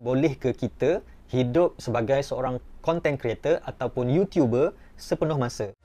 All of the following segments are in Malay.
Boleh ke kita hidup sebagai seorang content creator ataupun YouTuber sepenuh masa?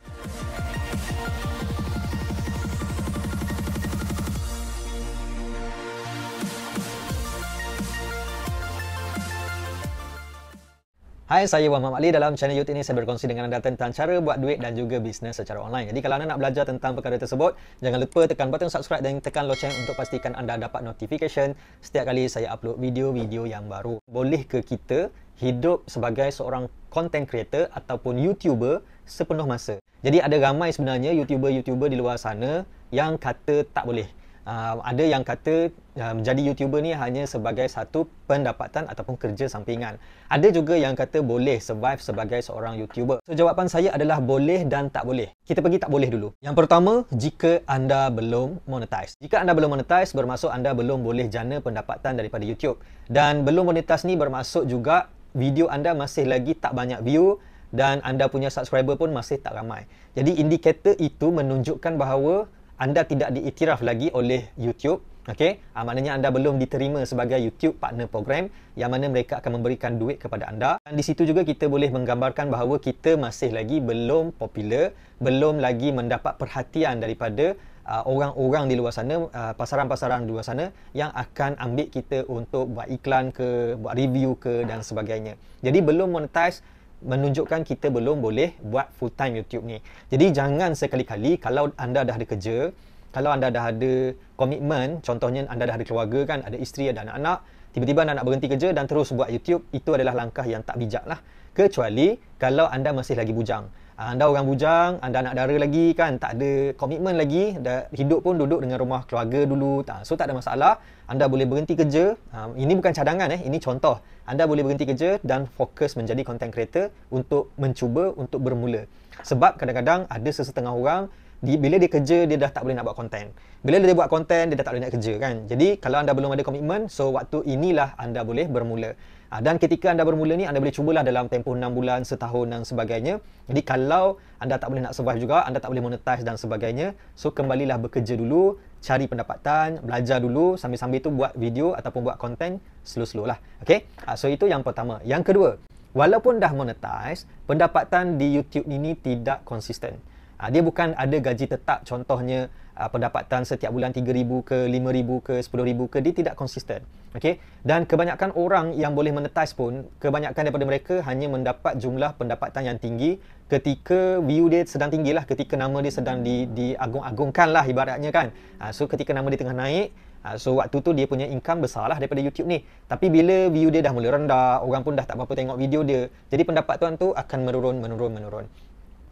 Hai, saya Wan Muhammad Ali. Dalam channel YouTube ini saya berkongsi dengan anda tentang cara buat duit dan juga bisnes secara online. Jadi kalau anda nak belajar tentang perkara tersebut, jangan lupa tekan button subscribe dan tekan loceng untuk pastikan anda dapat notification setiap kali saya upload video-video yang baru. Boleh ke kita hidup sebagai seorang content creator ataupun YouTuber sepenuh masa? Jadi ada ramai sebenarnya YouTuber di luar sana yang kata tak boleh. Ada yang kata menjadi YouTuber ni hanya sebagai satu pendapatan ataupun kerja sampingan. Ada juga yang kata boleh survive sebagai seorang YouTuber. So jawapan saya adalah boleh dan tak boleh. Kita pergi tak boleh dulu. Yang pertama, jika anda belum monetize. Jika anda belum monetize, bermaksud anda belum boleh jana pendapatan daripada YouTube. Dan belum monetize ni bermaksud juga video anda masih lagi tak banyak view dan anda punya subscriber pun masih tak ramai. Jadi indikator itu menunjukkan bahawa anda tidak diiktiraf lagi oleh YouTube. Okey, maknanya anda belum diterima sebagai YouTube partner program yang mana mereka akan memberikan duit kepada anda. Dan di situ juga kita boleh menggambarkan bahawa kita masih lagi belum popular, belum lagi mendapat perhatian daripada orang-orang di luar sana, pasaran-pasaran di luar sana yang akan ambil kita untuk buat iklan ke, buat review ke dan sebagainya. Jadi belum monetize menunjukkan kita belum boleh buat full time YouTube ni. Jadi jangan sekali-kali kalau anda dah ada kerja, kalau anda dah ada komitmen, contohnya anda dah ada keluarga kan, ada isteri, ada anak-anak, tiba-tiba anda nak berhenti kerja dan terus buat YouTube, itu adalah langkah yang tak bijak lah. Kecuali kalau anda masih lagi bujang. Anda orang bujang, anda anak dara lagi kan, tak ada komitmen lagi, hidup pun duduk dengan rumah keluarga dulu. So tak ada masalah, anda boleh berhenti kerja. Ini bukan cadangan, ini contoh. Anda boleh berhenti kerja dan fokus menjadi content creator untuk mencuba untuk bermula. Sebab kadang-kadang ada sesetengah orang, bila dia kerja, dia dah tak boleh nak buat konten. Bila dia buat konten, dia dah tak boleh nak kerja kan. Jadi kalau anda belum ada komitmen, so waktu inilah anda boleh bermula. Dan ketika anda bermula ni, anda boleh cubalah dalam tempoh 6 bulan, setahun dan sebagainya. Jadi kalau anda tak boleh nak survive juga, anda tak boleh monetize dan sebagainya, so kembalilah bekerja dulu, cari pendapatan, belajar dulu, sambil-sambil tu buat video ataupun buat konten slow-slow lah. Okay? So itu yang pertama. Yang kedua, walaupun dah monetize, pendapatan di YouTube ini tidak konsisten. Dia bukan ada gaji tetap, contohnya pendapatan setiap bulan 3,000 ke 5,000 ke 10,000 ke, dia tidak konsisten. Okey, dan kebanyakan orang yang boleh monetize pun, kebanyakan daripada mereka hanya mendapat jumlah pendapatan yang tinggi ketika view dia sedang tinggi lah, ketika nama dia sedang diagung-agungkan lah ibaratnya kan. So ketika nama dia tengah naik, so waktu tu dia punya income besar lah daripada YouTube ni. Tapi bila view dia dah mula rendah, orang pun dah tak berapa tengok video dia, jadi pendapatan tu akan menurun.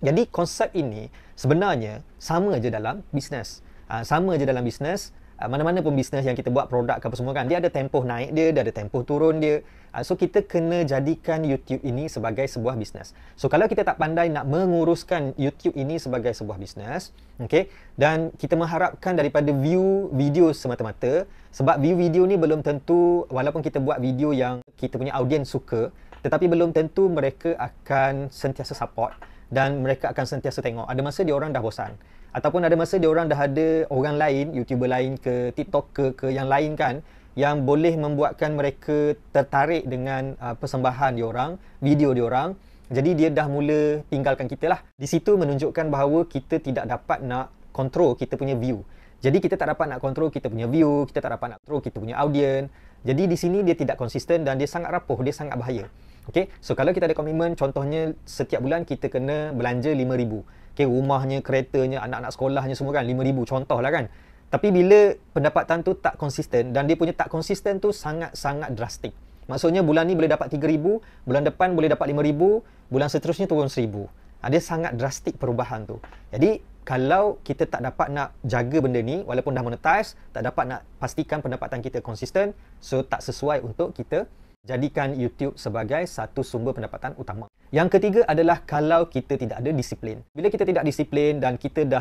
Jadi konsep ini sebenarnya sama je dalam bisnes. Sama je dalam bisnes. Mana-mana pun bisnes yang kita buat produk ke apa semua kan, dia ada tempoh naik dia ada tempoh turun dia. So kita kena jadikan YouTube ini sebagai sebuah bisnes. So kalau kita tak pandai nak menguruskan YouTube ini sebagai sebuah bisnes, okay, dan kita mengharapkan daripada view video semata-mata, sebab view video ni belum tentu, walaupun kita buat video yang kita punya audiens suka, tetapi belum tentu mereka akan sentiasa support dan mereka akan sentiasa tengok. Ada masa dia orang dah bosan, ataupun ada masa dia orang dah ada orang lain, YouTuber lain ke, TikToker ke yang lain kan, yang boleh membuatkan mereka tertarik dengan persembahan dia orang, video dia orang. Jadi dia dah mula tinggalkan kita lah. Di situ menunjukkan bahawa kita tidak dapat nak control kita punya view. Jadi kita tak dapat nak control kita punya view, kita tak dapat nak control kita punya audience. Jadi di sini dia tidak konsisten dan dia sangat rapuh, dia sangat bahaya. Okay, so kalau kita ada komitmen, contohnya setiap bulan kita kena belanja 5,000. Okay, rumahnya, keretanya, anak-anak sekolahnya semua kan 5,000 contoh lah kan. Tapi bila pendapatan tu tak konsisten, dan dia punya tak konsisten tu sangat-sangat drastik. Maksudnya bulan ni boleh dapat 3,000, bulan depan boleh dapat 5,000, bulan seterusnya turun 1,000. Dia sangat drastik perubahan tu. Jadi kalau kita tak dapat nak jaga benda ni, walaupun dah monetize, tak dapat nak pastikan pendapatan kita konsisten, so tak sesuai untuk kita jadikan YouTube sebagai satu sumber pendapatan utama. Yang ketiga adalah kalau kita tidak ada disiplin. Bila kita tidak disiplin dan kita dah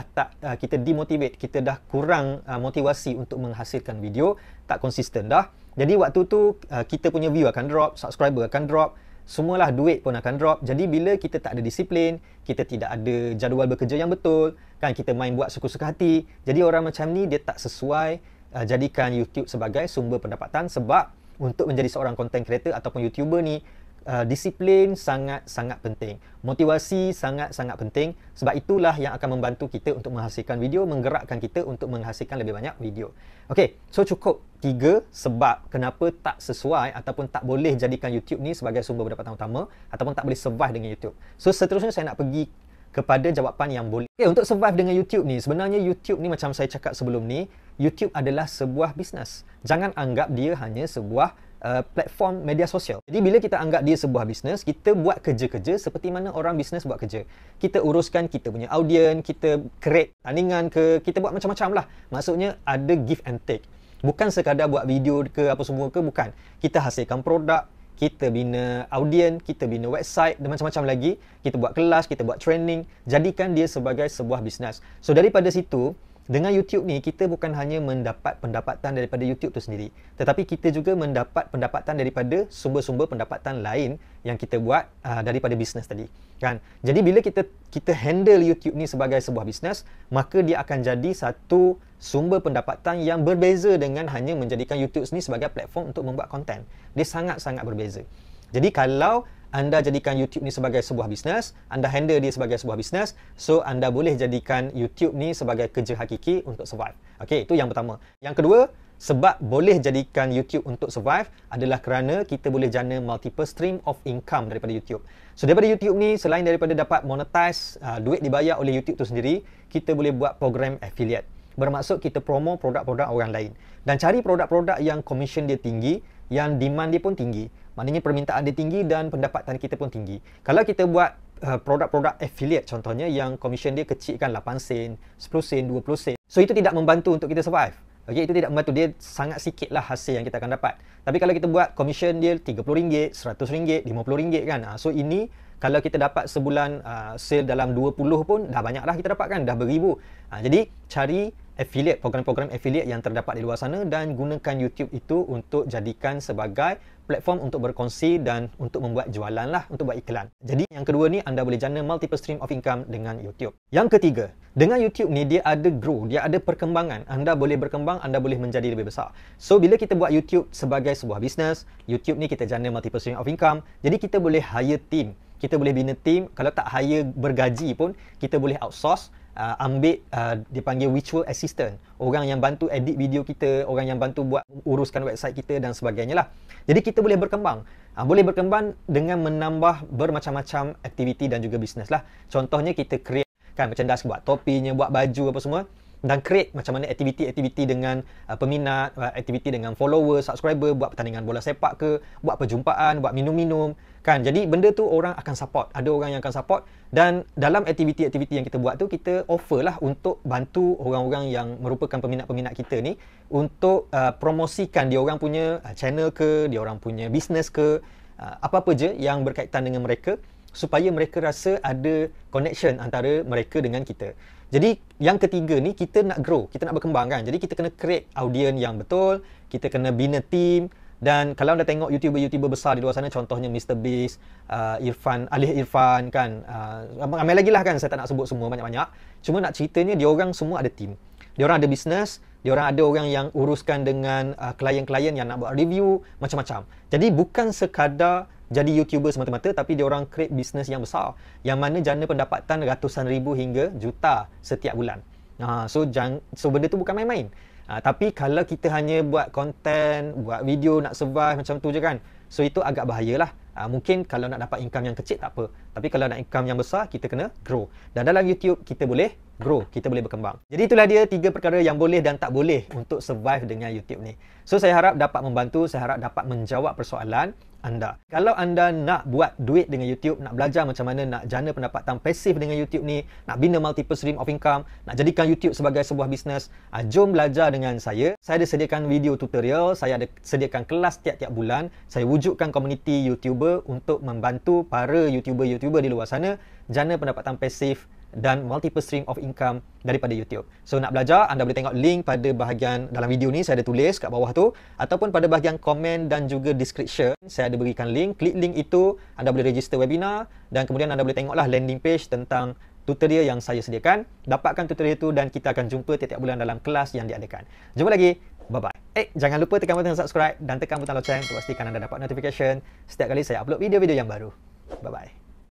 kita demotivate, kita dah kurang motivasi untuk menghasilkan video, tak konsisten dah. Jadi waktu tu kita punya view akan drop, subscriber akan drop, semualah duit pun akan drop. Jadi bila kita tak ada disiplin, kita tidak ada jadual bekerja yang betul, kan, kita main buat suka-suka hati. Jadi orang macam ni dia tak sesuai jadikan YouTube sebagai sumber pendapatan, sebab untuk menjadi seorang content creator ataupun YouTuber ni, disiplin sangat-sangat penting. Motivasi sangat-sangat penting. Sebab itulah yang akan membantu kita untuk menghasilkan video, menggerakkan kita untuk menghasilkan lebih banyak video. Okey, so cukup 3 sebab kenapa tak sesuai ataupun tak boleh jadikan YouTube ni sebagai sumber pendapatan utama ataupun tak boleh survive dengan YouTube. So seterusnya saya nak pergi kepada jawapan yang boleh. Okay, untuk survive dengan YouTube ni, sebenarnya YouTube ni macam saya cakap sebelum ni, YouTube adalah sebuah bisnes. Jangan anggap dia hanya sebuah platform media sosial. Jadi bila kita anggap dia sebuah bisnes, kita buat kerja-kerja seperti mana orang bisnes buat kerja. Kita uruskan kita punya audience, kita create tandingan ke, kita buat macam-macam lah. Maksudnya ada give and take. Bukan sekadar buat video ke apa semua ke, bukan. Kita hasilkan produk, kita bina audience, kita bina website dan macam-macam lagi. Kita buat kelas, kita buat training. Jadikan dia sebagai sebuah bisnes. So daripada situ, dengan YouTube ni, kita bukan hanya mendapat pendapatan daripada YouTube tu sendiri, tetapi kita juga mendapat pendapatan daripada sumber-sumber pendapatan lain yang kita buat daripada bisnes tadi, kan? Jadi bila kita handle YouTube ni sebagai sebuah bisnes, maka dia akan jadi satu sumber pendapatan yang berbeza dengan hanya menjadikan YouTube ni sebagai platform untuk membuat konten. Dia sangat-sangat berbeza. Jadi kalau anda jadikan YouTube ni sebagai sebuah bisnes, anda handle dia sebagai sebuah bisnes, so anda boleh jadikan YouTube ni sebagai kerja hakiki untuk survive. Okey, itu yang pertama. Yang kedua, sebab boleh jadikan YouTube untuk survive adalah kerana kita boleh jana multiple stream of income daripada YouTube. So daripada YouTube ni, selain daripada dapat monetize, duit dibayar oleh YouTube tu sendiri, kita boleh buat program affiliate. Bermaksud kita promo produk-produk orang lain. Dan cari produk-produk yang commission dia tinggi, yang demand dia pun tinggi. Maknanya permintaan dia tinggi dan pendapatan kita pun tinggi. Kalau kita buat produk-produk affiliate contohnya yang commission dia kecil kan 8 sen, 10 sen, 20 sen. So itu tidak membantu untuk kita survive. Okey, itu tidak membantu. Dia sangat sikitlah hasil yang kita akan dapat. Tapi kalau kita buat commission dia RM30, RM100, RM50 kan. So ini kalau kita dapat sebulan sale dalam 20 pun dah banyaklah kita dapat kan, dah beribu. Jadi cari affiliate, program-program affiliate yang terdapat di luar sana dan gunakan YouTube itu untuk jadikan sebagai platform untuk berkongsi dan untuk membuat jualan lah, untuk buat iklan. Jadi yang kedua ni, anda boleh jana multiple stream of income dengan YouTube. Yang ketiga, dengan YouTube ni dia ada grow, dia ada perkembangan. Anda boleh berkembang, anda boleh menjadi lebih besar. So bila kita buat YouTube sebagai sebuah bisnes, YouTube ni kita jana multiple stream of income, jadi kita boleh hire team. Kita boleh bina team. Kalau tak hire bergaji pun, kita boleh outsource, ambil dipanggil virtual assistant, orang yang bantu edit video kita, orang yang bantu buat uruskan website kita dan sebagainya lah. Jadi kita boleh berkembang, boleh berkembang dengan menambah bermacam-macam aktiviti dan juga bisnes lah. Contohnya kita create kan merchandise, buat topinya, buat baju apa semua, dan create macam mana aktiviti-aktiviti dengan peminat, aktiviti dengan follower, subscriber, buat pertandingan bola sepak ke, buat perjumpaan, buat minum-minum kan. Jadi benda tu orang akan support, ada orang yang akan support. Dan dalam aktiviti-aktiviti yang kita buat tu, kita offer lah untuk bantu orang-orang yang merupakan peminat-peminat kita ni untuk promosikan dia orang punya channel ke, dia orang punya bisnes ke, apa-apa je yang berkaitan dengan mereka, supaya mereka rasa ada connection antara mereka dengan kita. Jadi yang ketiga ni, kita nak grow, kita nak berkembang kan. Jadi kita kena create audience yang betul, kita kena bina team. Dan kalau anda tengok YouTuber-YouTuber besar di luar sana, contohnya Mr. Beast, Alif Irfan kan, ramai lagi lah kan, saya tak nak sebut semua banyak-banyak. Cuma nak ceritanya, dia orang semua ada team. Dia orang ada business, dia orang ada orang yang uruskan dengan klien-klien yang nak buat review, macam-macam. Jadi bukan sekadar jadi YouTuber semata-mata, tapi dia orang create bisnes yang besar, yang mana jana pendapatan ratusan ribu hingga juta setiap bulan. So benda tu bukan main-main. Tapi kalau kita hanya buat konten, buat video nak survive macam tu je kan, so itu agak bahayalah. Mungkin kalau nak dapat income yang kecil tak apa, tapi kalau nak income yang besar, kita kena grow. Dan dalam YouTube kita boleh grow, kita boleh berkembang. Jadi itulah dia 3 perkara yang boleh dan tak boleh untuk survive dengan YouTube ni. So saya harap dapat membantu, saya harap dapat menjawab persoalan anda. Kalau anda nak buat duit dengan YouTube, nak belajar macam mana nak jana pendapatan pasif dengan YouTube ni, nak bina multiple stream of income, nak jadikan YouTube sebagai sebuah bisnes, jom belajar dengan saya. Saya ada sediakan video tutorial, saya ada sediakan kelas tiap-tiap bulan. Saya wujudkan komuniti YouTuber untuk membantu para YouTuber di luar sana jana pendapatan pasif dan multiple stream of income daripada YouTube. So nak belajar, anda boleh tengok link pada bahagian dalam video ni, saya ada tulis kat bawah tu, ataupun pada bahagian komen dan juga description, saya ada berikan link. Klik link itu, anda boleh register webinar dan kemudian anda boleh tengoklah landing page tentang tutorial yang saya sediakan. Dapatkan tutorial itu dan kita akan jumpa tiap-tiap bulan dalam kelas yang diadakan. Jumpa lagi. Bye-bye. Jangan lupa tekan butang subscribe dan tekan butang loceng untuk pastikan anda dapat notification setiap kali saya upload video-video yang baru. Bye-bye.